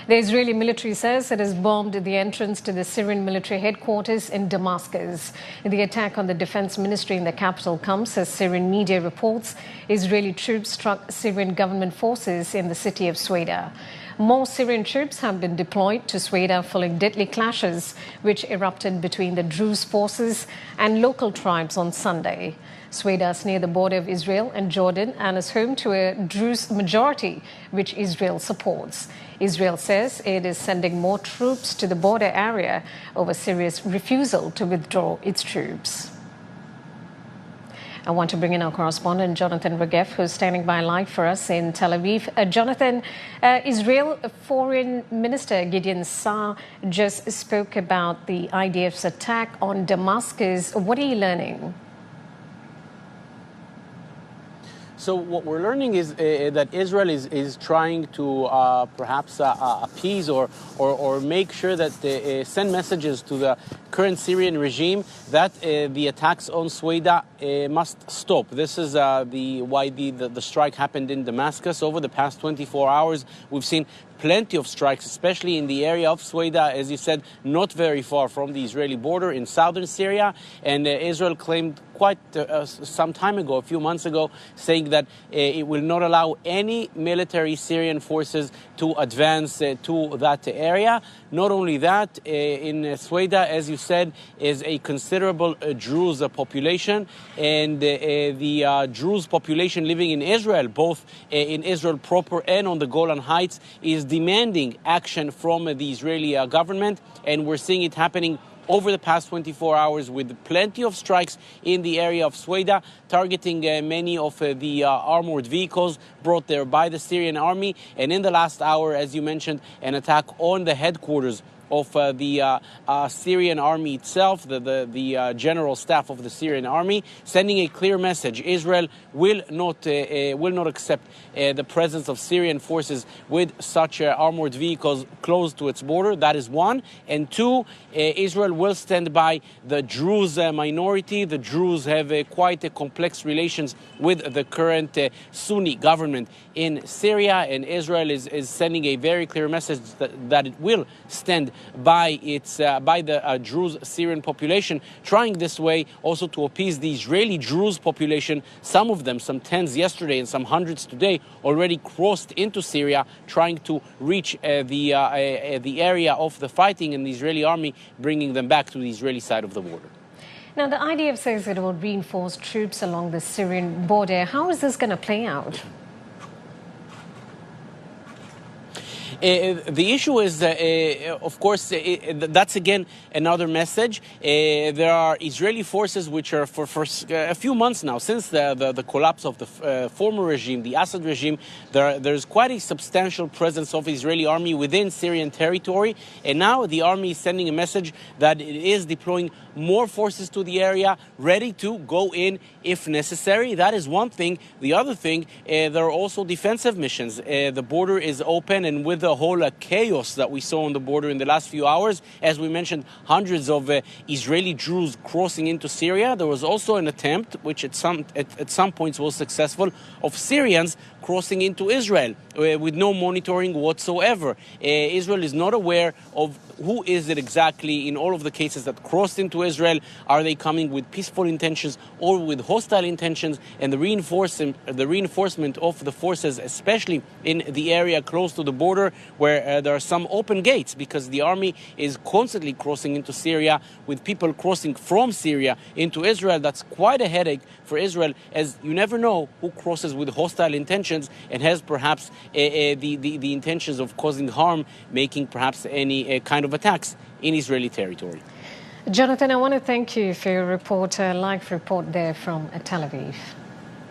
The Israeli military says it has bombed the entrance to the Syrian military headquarters in Damascus. The attack on the defense ministry in the capital comes as Syrian media reports Israeli troops struck Syrian government forces in the city of Sweda. More Syrian troops have been deployed to Sweda following deadly clashes which erupted between the Druze forces and local tribes on Sunday. Sweda is near the border of Israel and Jordan and is home to a Druze majority, which Israel supports. Israel says it is sending more troops to the border area over Syria's refusal to withdraw its troops. I want to bring in our correspondent, Jonathan Regev, who's standing by live for us in Tel Aviv. Jonathan, Israel Foreign Minister Gideon Saar just spoke about the IDF's attack on Damascus. What are you learning? So what we're learning is that Israel is trying to perhaps appease or make sure that they send messages to the current Syrian regime that the attacks on Sweda must stop. This is why the strike happened in Damascus. Over the past 24 hours, we've seen plenty of strikes, especially in the area of Sweda, as you said, not very far from the Israeli border in southern Syria. And Israel claimed quite some time ago, a few months ago, saying that it will not allow any military Syrian forces to advance to that area. Not only that, in Sweda, as you said, is a considerable Druze population, and the Druze population living in Israel, both in Israel proper and on the Golan Heights, is demanding action from the Israeli government, and we're seeing it happening over the past 24 hours with plenty of strikes in the area of Sweda, targeting many of the armored vehicles brought there by the Syrian army. And in the last hour, as you mentioned, an attack on the headquarters of the Syrian army itself, the general staff of the Syrian army, sending a clear message. Israel will not accept the presence of Syrian forces with such armored vehicles close to its border. That is one. And two, Israel will stand by the Druze minority. The Druze have quite complex relations with the current Sunni government in Syria, and Israel is sending a very clear message that it will stand by the Druze Syrian population, trying this way also to appease the Israeli Druze population. Some of them, some tens yesterday and some hundreds today, already crossed into Syria, trying to reach the area of the fighting, and the Israeli army bringing them back to the Israeli side of the border. Now, the IDF says it will reinforce troops along the Syrian border. How is this going to play out? The issue is, of course, that's again another message. There are Israeli forces which are for a few months now, since the collapse of the former regime, the Assad regime, there's quite a substantial presence of Israeli army within Syrian territory. And now the army is sending a message that it is deploying more forces to the area, ready to go in if necessary. That is one thing. The other thing, there are also defensive missions. The border is open, and with the whole chaos that we saw on the border in the last few hours, as we mentioned, hundreds of Israeli Druze crossing into Syria. There was also an attempt, which at some points was successful, of Syrians crossing into Israel with no monitoring whatsoever. Israel is not aware of who is it exactly in all of the cases that crossed into Israel. Are they coming with peaceful intentions or with hostile intentions? And the reinforcement of the forces, especially in the area close to the border, where there are some open gates, because the army is constantly crossing into Syria, with people crossing from Syria into Israel. That's quite a headache for Israel, as you never know who crosses with hostile intentions and has perhaps the intentions of causing harm, making perhaps any kind of attacks in Israeli territory. Jonathan, I want to thank you for your report, live report there from Tel Aviv.